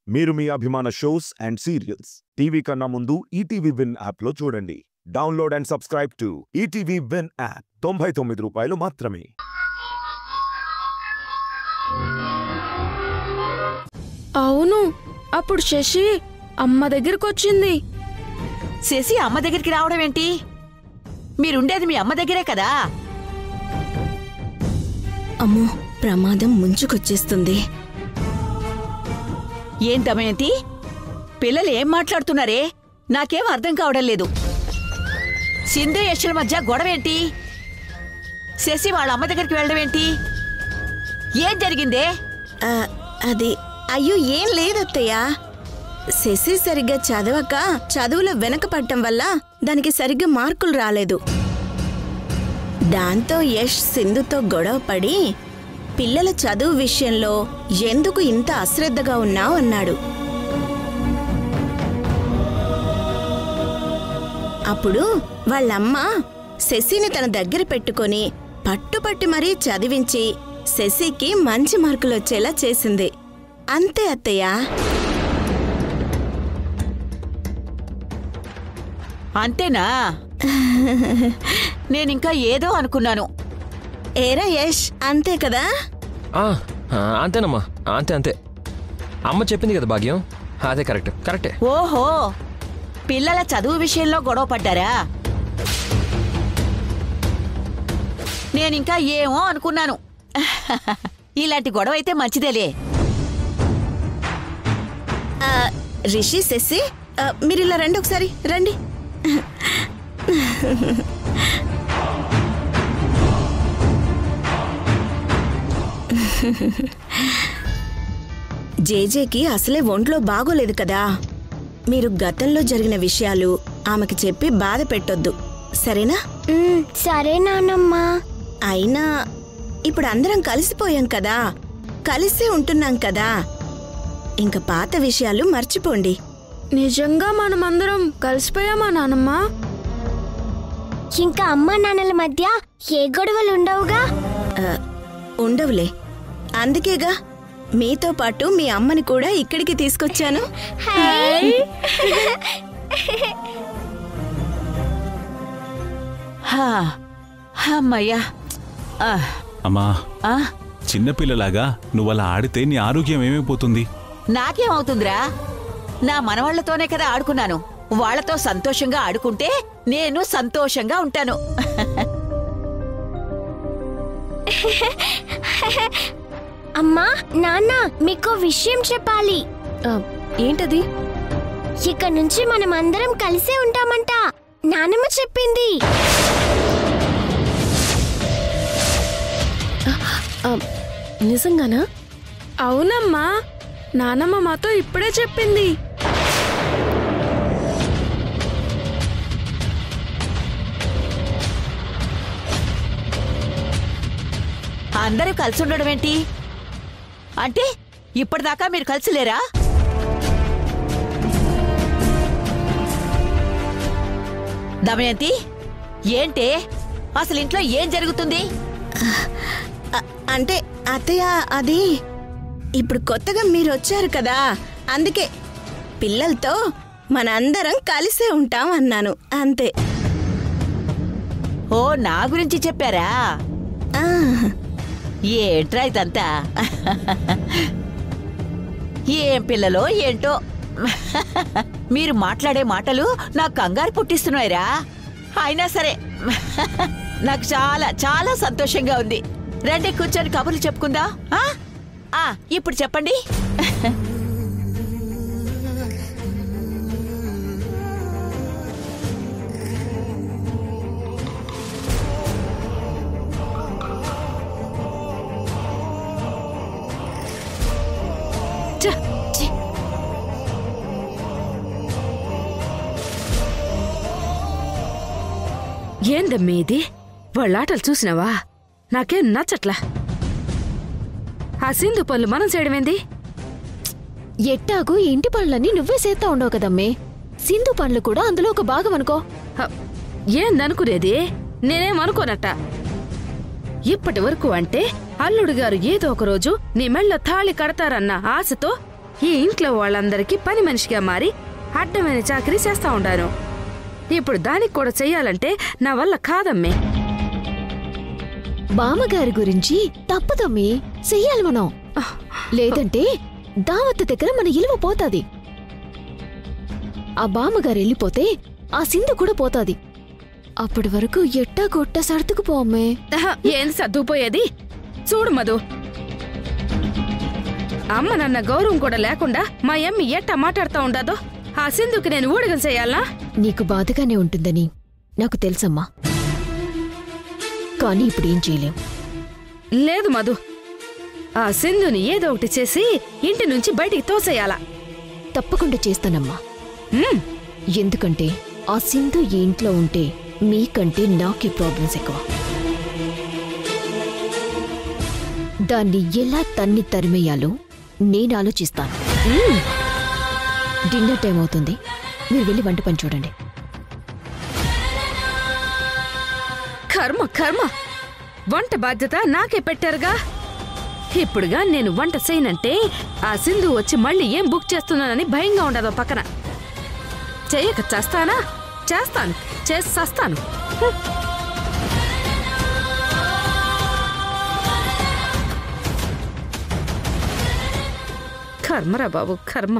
మీరు మీ అభిమాన shows and serials TV కన్నా ముందు ఈటీవీ విన్ యాప్లో చూడండి. Download and subscribe to ETV win app. 99 రూపాయలు మాత్రమే. అవును, అప్పుడు శశి అమ్మ దగ్గరికి వచ్చింది. శశి అమ్మ దగ్గరికి రావడం ఏంటి? మీరుండేది మీ అమ్మ దగ్గరే కదా. అమ్మో, ప్రమాదం ముంచుకొచ్చేస్తుంది. ఏం దమయంతి, పిల్లలు ఏం మాట్లాడుతున్నారే? నాకేం అర్థం కావడం లేదు. సింధు యశుల మధ్య గొడవేంటి? శశి వాళ్ళ అమ్మ దగ్గరికి వెళ్ళడం ఏంటి? ఏం జరిగిందే? అది అయ్యో ఏం లేదత్తయ్య. శశి సరిగ్గా చదవక చదువులో వెనకపడటం వల్ల దానికి సరిగ్గా మార్కులు రాలేదు. దాంతో యష్ సింధుతో గొడవ పడి పిల్లల చదువు విషయంలో ఎందుకు ఇంత అశ్రద్ధగా ఉన్నావు అన్నాడు. అప్పుడు వాళ్ళమ్మ శశిని తన దగ్గర పెట్టుకొని పట్టుపట్టి మరీ చదివించి శశికి మంచి మార్కులు వచ్చేలా చేసింది. అంతే అత్తయ్య. అంతేనా? నేనింకా ఏదో అనుకున్నాను. ఏరా యష్, అంతే కదా? అంతేనమ్మా, అంతే. అమ్మ చెప్పింది కదా భాగ్యం, అదే కరెక్టే. ఓహో, పిల్లల చదువు విషయంలో గొడవ పడ్డారా? నేనింకా ఏమో అనుకున్నాను. ఇలాంటి గొడవ అయితే మంచిదేలే. రిషి, శశి, మీరిలా రండి, ఒకసారి రండి. జేజేకి అసలే ఒంట్లో బాగోలేదు కదా. మీరు గతంలో జరిగిన విషయాలు ఆమెకి చెప్పి బాధ పెట్టొద్దు, సరేనా? సరే నానమ్మా. అయినా ఇప్పుడు అందరం కలిసిపోయాం కదా, కలిసే ఉంటున్నాం కదా, ఇంక పాత విషయాలు మర్చిపోండి. నిజంగా మనమందరం కలిసిపోయామా నానమ్మా? ఇంకా అమ్మా నాన్నల మధ్య ఏ గొడవలు ఉండవుగా? ఉండవులే, అందుకేగా మీతో పాటు మీ అమ్మని కూడా ఇక్కడికి తీసుకొచ్చాను. అమ్మయ్యా. అమ్మా, చిన్నపిల్లలాగా నువ్వలా ఆడితే నీ ఆరోగ్యం ఏమైపోతుంది? నాకేమవుతుందిరా? నా మనవాళ్లతోనే కదా ఆడుకున్నాను. వాళ్లతో సంతోషంగా ఆడుకుంటే నేను సంతోషంగా ఉంటాను. అమ్మా, నాన్న, మీకు విషయం చెప్పాలి. ఏంటది? ఇక నుంచి మనం అందరం కలిసే ఉంటామంట. నానమ్మ చెప్పింది. నిజంగానా? అవునమ్మా, నానమ్మ మాతో ఇప్పుడే చెప్పింది. అందరూ కలిసి ఉండడం ఏంటి? అంటే ఇప్పటిదాకా మీరు కలిసి లేరా? దమయంతి, ఏంటే అసలు ఇంట్లో ఏం జరుగుతుంది? అంటే అత్తయ్య, అది ఇప్పుడు కొత్తగా మీరు వచ్చారు కదా, అందుకే పిల్లలతో మనందరం కలిసే ఉంటాం అన్నాను, అంతే. ఓ, నా గురించి చెప్పారా? ఏంట్రా ఇదంతా? ఏం పిల్లలో ఏంటో, మీరు మాట్లాడే మాటలు నాకు కంగారు పుట్టిస్తున్నాయిరా. అయినా సరే నాకు చాలా చాలా సంతోషంగా ఉంది. రండి, కూర్చొని కబుర్లు చెప్పుకుందా. ఇప్పుడు చెప్పండి. ఏందమ్మీ ఇది? వాళ్ళాటలు చూసినావా? నాకేం నచ్చట్లా. ఆ సింధు పనులు మనం చేయడమేంది? ఎట్టాగు ఇంటి పనులన్నీ నువ్వే చేస్తా ఉండవు కదమ్మే. సింధు పనులు కూడా అందులో ఒక భాగం అనుకో. ఏందనుకునేది? నేనేమనుకోనట్ట. ఇప్పటి వరకు అంటే అల్లుడు గారు ఏదో ఒక రోజు నీ మెళ్ళ తాళి కడతారన్న ఆశతో ఈ ఇంట్లో వాళ్ళందరికీ పని మనిషిగా మారి అడ్డమైన చాకరీ చేస్తా ఉంటాను. ఇప్పుడు దానికి కూడా చెయ్యాలంటే నా వల్ల కాదమ్మే. బామ్మగారి గురించి తప్పదమ్మి, చెయ్యాలి మనం. లేదంటే దావత్ దగ్గర మన ఇలువ పోతాది. ఆ బామ్మగారు వెళ్ళిపోతే ఆ సింధు కూడా పోతాది. అప్పటి వరకు ఎట్టా కొట్ట సర్దుకుపోమ్మే. ఏంది సర్దుకుపోయేది? చూడు మధు, అమ్మ నన్న గౌరవం కూడా లేకుండా మా అమ్మి ఎట్టా మాట్లాడుతూ ఉండదో. ఆ సింధుకి నేను ఊడగం చెయ్యాలా? నీకు బాధగానే ఉంటుందని నాకు తెలుసమ్మా, కానీ ఇప్పుడేం చేయలేం. లేదు మధు, ఆ సింధుని ఏదో ఒకటి చేసి ఇంటి నుంచి బయటికి తోసేయాలా. తప్పకుండా చేస్తానమ్మా. ఎందుకంటే ఆ సింధు ఈ ఇంట్లో ఉంటే మీకంటే నాకే ప్రాబ్లమ్స్ ఎక్కువ. దాన్ని ఎలా తన్ని తరిమేయాలో నేను ఆలోచిస్తాను. డిన్నర్ టైం అవుతుంది, మీరు వెళ్ళి వంట పని చూడండి. కర్మ కర్మ, వంట బాధ్యత నాకే పెట్టారుగా. ఇప్పుడుగా నేను వంట చేయనంటే ఆ సింధు వచ్చి మళ్ళీ ఏం బుక్ చేస్తున్నానని భయంగా ఉండదు పక్కన. చెయ్యక చేస్తానా? చేస్తాను, చేసి చస్తాను. కర్మరా బాబు, కర్మ.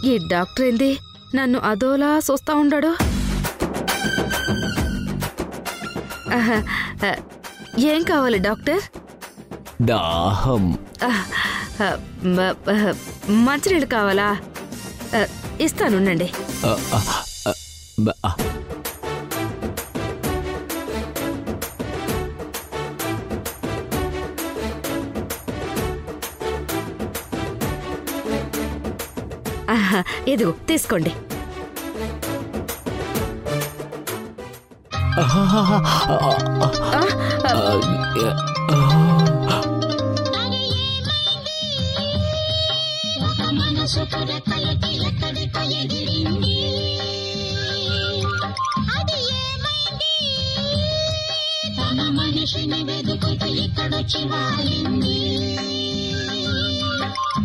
ఈ డాక్టర్ ఏంది నన్ను అదోలా చూస్తా ఉండాడు? ఏం కావాలి డాక్టర్? దాహం. మంచినీళ్ళు కావాలా? ఇస్తానుండండి. ఇదిగో తీసుకోండి.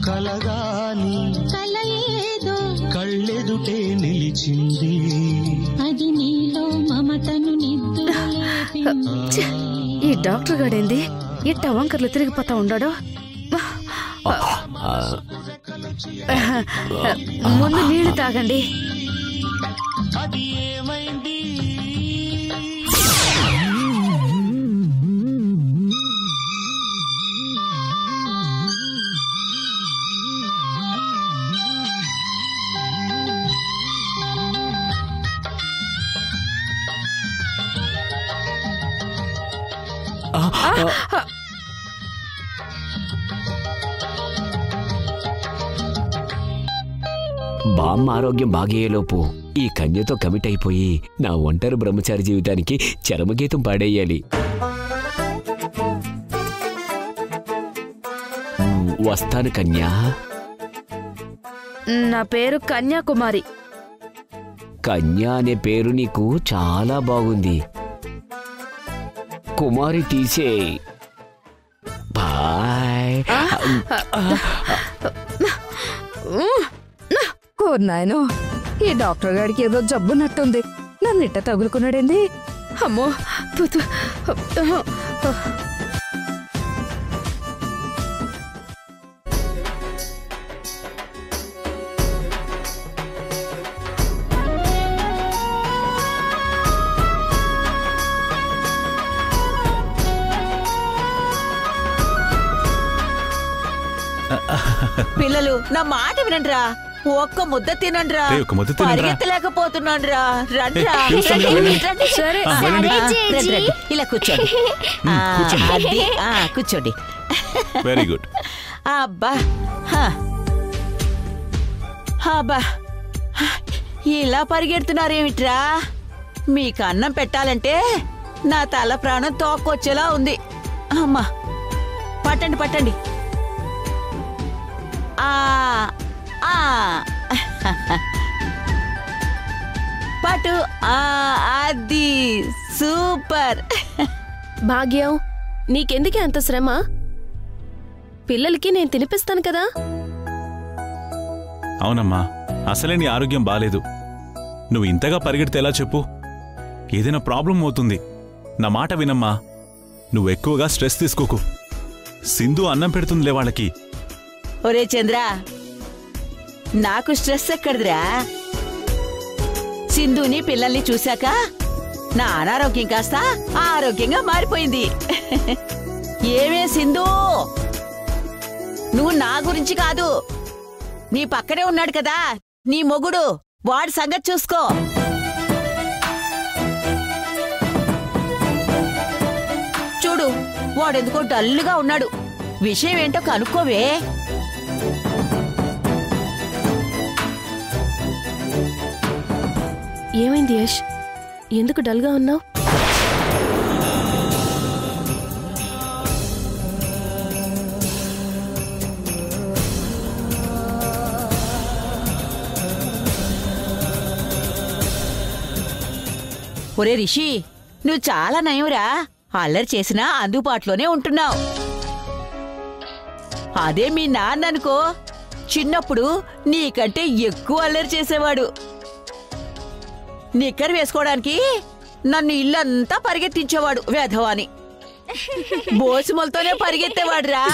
కలగాలి కలయేదో కళ్ళెదుటే నిలిచింది, అది నీలో మమతను నిద్దులేపింది. ఈ డాక్టర్ గాడేంది ఇట్ట వంకర్లు తిరిగిపోతా ఉండాడు? ముందు నీళ్లు తాగండి. అది ఏమైంది? బామ్మ ఆరోగ్యం బాగయ్యేలోపు ఈ కన్యతో కమిట్ అయిపోయి నా ఒంటరి బ్రహ్మచారి జీవితానికి చరమగీతం పాడేయాలి. వస్తాను కన్యా. నా పేరు కన్యాకుమారి. కన్యా అనే పేరు నీకు చాలా బాగుంది. కుమారి తీసే. బాయ్. కోర్నాయను, ఈ డాక్టర్ గారికి ఏదో జబ్బున్నట్టుంది. నన్ను ఇట్ట తగులుకున్నాడేంది? అమ్మో, పిల్లలు నా మాట వినండిరా, ఒక్క ముద్ద తినండిరా. ఒక్క ముద్ద తినండిరా. పరిగెత్తలేకపోతున్నానురా. రండిరా. పిలుస్తాను, రండి, వెళ్ళండి. రండి. సరే. రండి, రండి. ఇలా కూర్చోండి. అది కూర్చోండి. Very good. అబ్బా హా. అబ్బా ఇలా పరిగెడుతున్నారేమిట్రా? మీకు అన్నం పెట్టాలంటే నా తల ప్రాణం తోక్కొచ్చేలా ఉంది. అమ్మా పట్టండి పట్టండి. పట్టు. అది సూపర్. భాగ్యం, నీకెందుకే అంత శ్రమ? పిల్లలకి నేను తినిపిస్తాను కదా. అవునమ్మా, అసలే నీ ఆరోగ్యం బాలేదు. నువ్వు ఇంతగా పరిగెడితే ఎలా చెప్పు? ఏదైనా ప్రాబ్లం అవుతుంది. నా మాట వినమ్మా. నువ్వు ఎక్కువగా స్ట్రెస్ తీసుకోకు. సింధు అన్నం పెడుతుందిలే వాళ్ళకి. ఒరే చంద్ర, నాకు స్ట్రెస్ ఎక్కడిదిరా? సింధుని పిల్లల్ని చూశాక నా అనారోగ్యం కాస్త ఆరోగ్యంగా మారిపోయింది. ఏమే సింధు, నువ్వు నా గురించి కాదు, నీ పక్కనే ఉన్నాడు కదా నీ మొగుడు, వాడి సంగతి చూసుకో. చూడు, వాడెందుకో డల్లుగా ఉన్నాడు. విషయం ఏంటో కనుక్కోవే. ఏమైంది యష్? ఎందుకు డల్గా ఉన్నావు? ఒరే రిషి, నువ్వు చాలా నయంరా. అల్లరి చేసినా అందుబాటులోనే ఉంటున్నావు. అదే మీ నాన్న అనుకో, చిన్నప్పుడు నీకంటే ఎక్కువ అల్లరి చేసేవాడు. నిక్కర్ వేసుకోవడానికి నన్ను ఇల్లంతా పరిగెత్తించేవాడు వేధవాని. బోసుమలతోనే పరిగెత్తేవాడురా.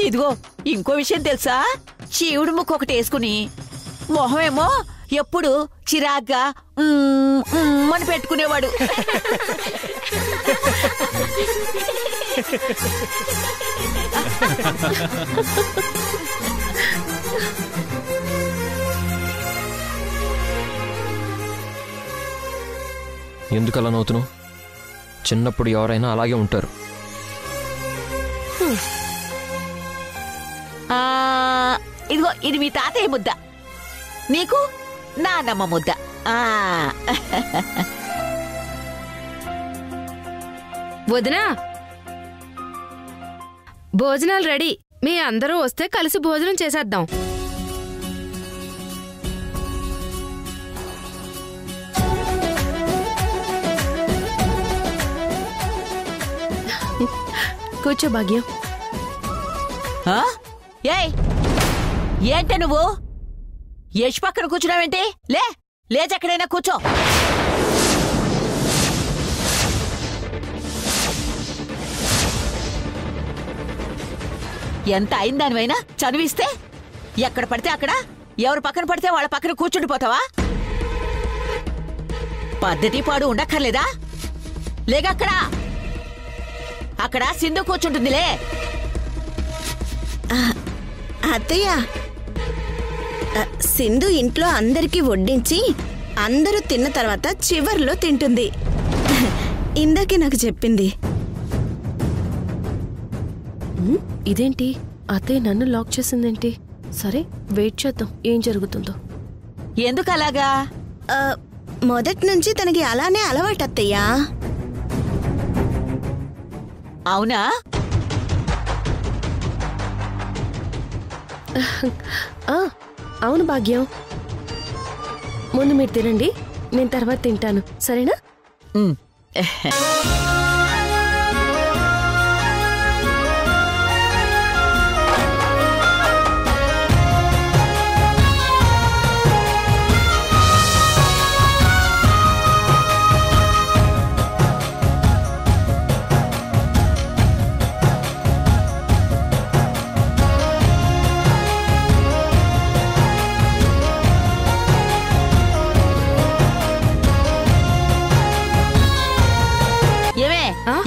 ఇదిగో ఇంకో విషయం తెలుసా? శివుడు ముక్కు ఒకటి వేసుకుని మొహమేమో ఎప్పుడు చిరాగ్గా అని పెట్టుకునేవాడు. ఎందుకు అలా నవ్వుతున్నావు? చిన్నప్పుడు ఎవరైనా అలాగే ఉంటారు. ఇదిగో ఇది మీ తాతయ్య ముద్ద, నీకు నానమ్మ ముద్ద. వదినా, భోజనాలు రెడీ. మీ అందరూ వస్తే కలిసి భోజనం చేసేద్దాం. కూర్చో భాగ్యం. ఏయ్, ఏంటే నువ్వు యశ్ పక్కన కూర్చున్నావేంటి? లేచెక్కడైనా కూర్చో. ఎంత అయిందానివైనా చదివిస్తే ఎక్కడ పడితే అక్కడ, ఎవరు పక్కన పడితే వాళ్ళ పక్కన కూర్చుండిపోతావా? పద్ధతి పాడు ఉండక్కర్లేదా? లేగక్కడ, అక్కడ సింధు కూర్చుంటుందిలే. అత్తయ్య, సింధు ఇంట్లో అందరికీ వడ్డించి అందరూ తిన్న తర్వాత చివర్లో తింటుంది. ఇందాకే నాకు చెప్పింది. ఇదేంటి అత్తయ్య నన్ను లాక్ చేసిందేంటి? సరే, వెయిట్ చేద్దాం ఏం జరుగుతుందో. ఎందుకు అలాగా? మొదటి నుంచి తనకి అలానే అలవాటు అత్తయ్యా. అవునా? అవును భాగ్యం. ముందు మీరు తినండి, నేను తర్వాత తింటాను, సరేనా?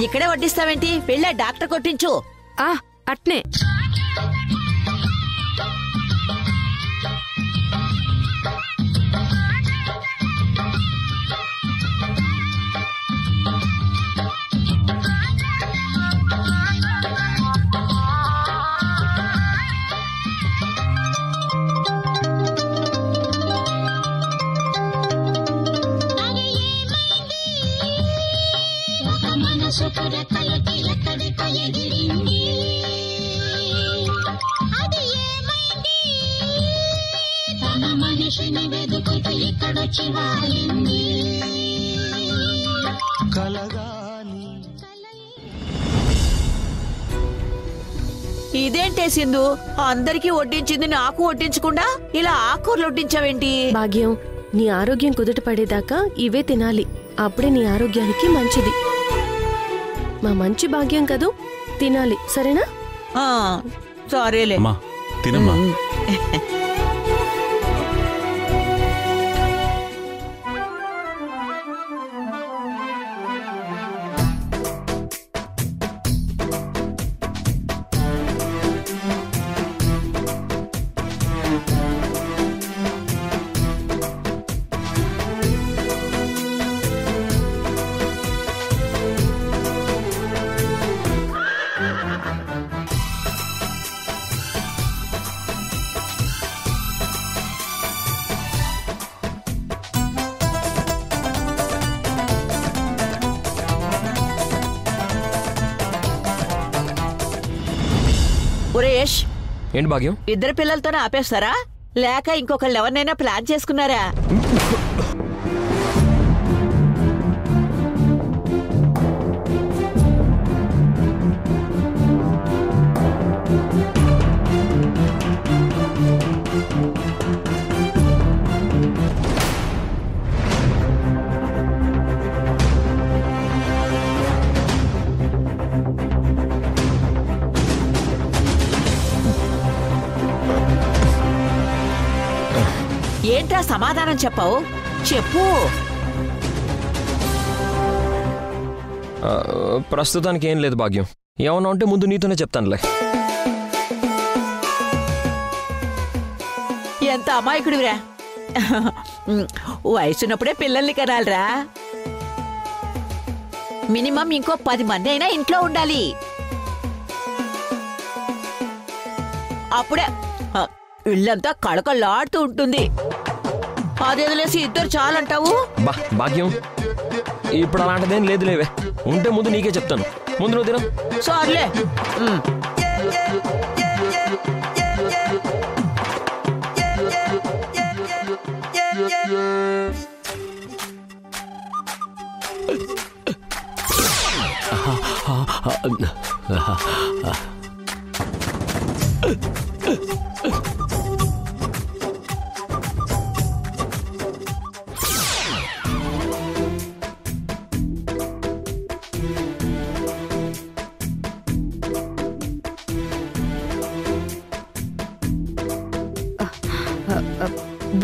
ఇక్కడే వడ్డిస్తావేంటి? వెళ్ళా డాక్టర్ కొట్టించు. అట్నే. మనిషిని వెతుకుతూ ఇక్కడొచ్చి వాలింది కలగాని. ఇదేంటే సింధు, అందరికీ వడ్డించింది నాకు వడ్డించకుండా ఇలా ఆకూరలు వడ్డించావేంటి? భాగ్యం, నీ ఆరోగ్యం కుదుట పడేదాకా ఇవే తినాలి. అప్పుడే నీ ఆరోగ్యానికి మంచిది. మా మంచి భాగ్యం కదూ, తినాలి. సరేనా? సరేలే. తినమ్మా. ఉరేష్, ఏంటి భాగ్యం? ఇద్దరు పిల్లలతోనే ఆపేస్తారా లేక ఇంకొకళ్ళు ఎవరినైనా ప్లాన్ చేసుకున్నారా? ఏంట్రా సమాధానం చెప్పావు? చెప్పు. ప్రస్తుతానికి ఏం లేదు భాగ్యం. ఏమన్నా ఉంటే ముందు నీతోనే చెప్తానులే. ఎంత అమాయకుడివిరా. వయసున్నప్పుడే పిల్లల్ని కనాలిరా. మినిమం ఇంకో 10 మంది అయినా ఇంట్లో ఉండాలి. అప్పుడే ఇళ్ళంతా కళకళలాడుతూ ఉంటుంది. అది వదిలేసి ఇద్దరు చాలంటావు? భాగ్యం, ఇప్పుడు అలాంటిదేం లేదు లేవే. ఉంటే ముందు నీకే చెప్తాను. ముందు నువ్వు తిన. సర్లే.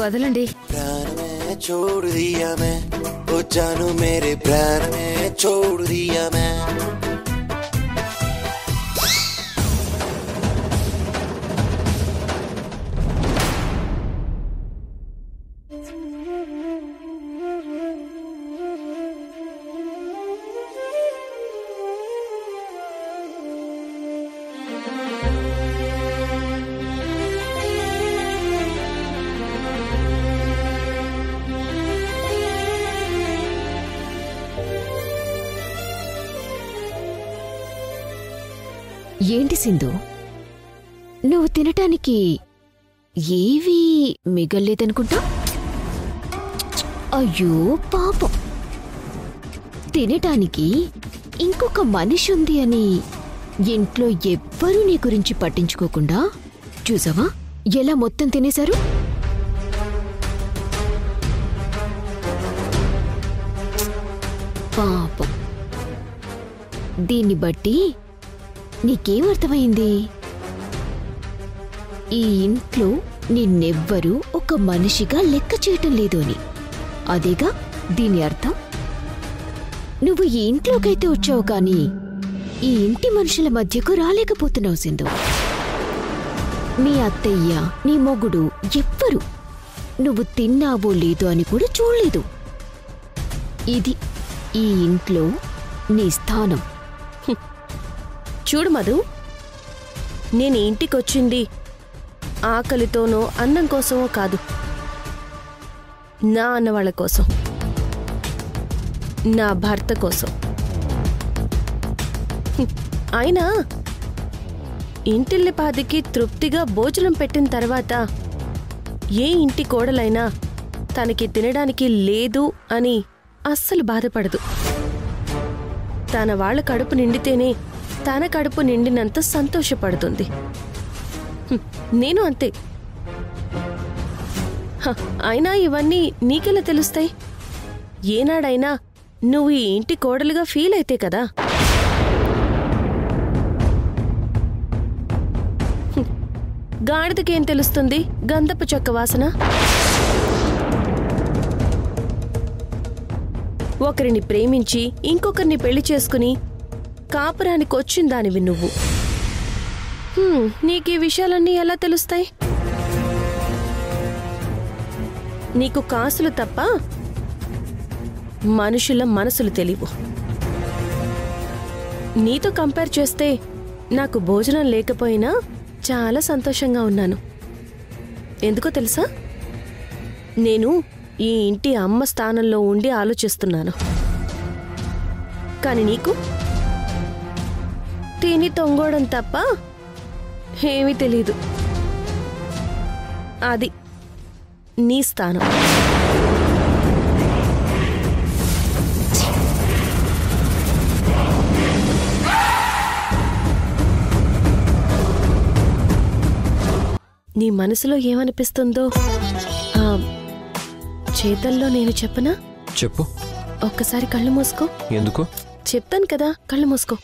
వదలండి. छोड़ दिया मैं, ओ जानू मेरे प्राण में छोड़ दिया मैं. ఏంటి సింధు, నువ్వు తినటానికి ఏవీ మిగల్లేదనుకుంటా? అయ్యో పాపం, తినటానికి ఇంకొక మనిషి ఉంది అని ఇంట్లో ఎవ్వరూ నీ గురించి పట్టించుకోకుండా చూసావా ఎలా మొత్తం తినేశారు? పాపం. దీన్ని బట్టి నీకేమర్థమైంది? ఈ ఇంట్లో నిన్నెవ్వరూ ఒక మనిషిగా లెక్క చేయటం లేదు అని. అదేగా దీని అర్థం. నువ్వు ఈ ఇంట్లోకైతే వచ్చావు కానీ ఈ ఇంటి మనుషుల మధ్యకు రాలేకపోతున్నావు సింధు. మీ అత్తయ్య, నీ మొగుడు ఎవ్వరు నువ్వు తిన్నావో లేదో అని కూడా చూడలేదు. ఇది ఈ ఇంట్లో నీ స్థానం. చూడు మధు, నేను ఇంటికొచ్చింది ఆకలితోనో అన్నం కోసమో కాదు, నా అన్నవాళ్ల కోసం, నా భర్త కోసం. అయినా ఇంటిల్లిపాదికి తృప్తిగా భోజనం పెట్టిన తర్వాత ఏ ఇంటి కోడలైనా తనకి తినడానికి లేదు అని అస్సలు బాధపడదు. తన వాళ్ళ కడుపు నిండితేనే తన కడుపు నిండినంత సంతోషపడుతుంది. నేను అంతే. అయినా ఇవన్నీ నీకెలా తెలుస్తాయి? ఏనాడైనా నువ్వు ఈ ఇంటి కోడలుగా ఫీల్ అయితే కదా. గాడిదకేం తెలుస్తుంది గంధపు చెక్క వాసన? ఒకరిని ప్రేమించి ఇంకొకరిని పెళ్లి చేసుకుని కాపురానికి వచ్చిందానివి నువ్వు. నీకీ విషయాలన్నీ ఎలా తెలుస్తాయి? నీకు కాసులు తప్ప మనుషుల మనసులు తెలియవు. నీతో కంపేర్ చేస్తే నాకు భోజనం లేకపోయినా చాలా సంతోషంగా ఉన్నాను. ఎందుకో తెలుసా? నేను ఈ ఇంటి అమ్మ స్థానంలో ఉండి ఆలోచిస్తున్నాను. కాని నీకు తిని తొంగోడం తప్ప ఏమీ తెలీదు. అది నీ స్థానం. నీ మనసులో ఏమనిపిస్తుందో చేతల్లో నేను చెప్పనా? చెప్పు. ఒక్కసారి కళ్ళు మూసుకో. ఎందుకు? చెప్తాను కదా, కళ్ళు మూసుకో.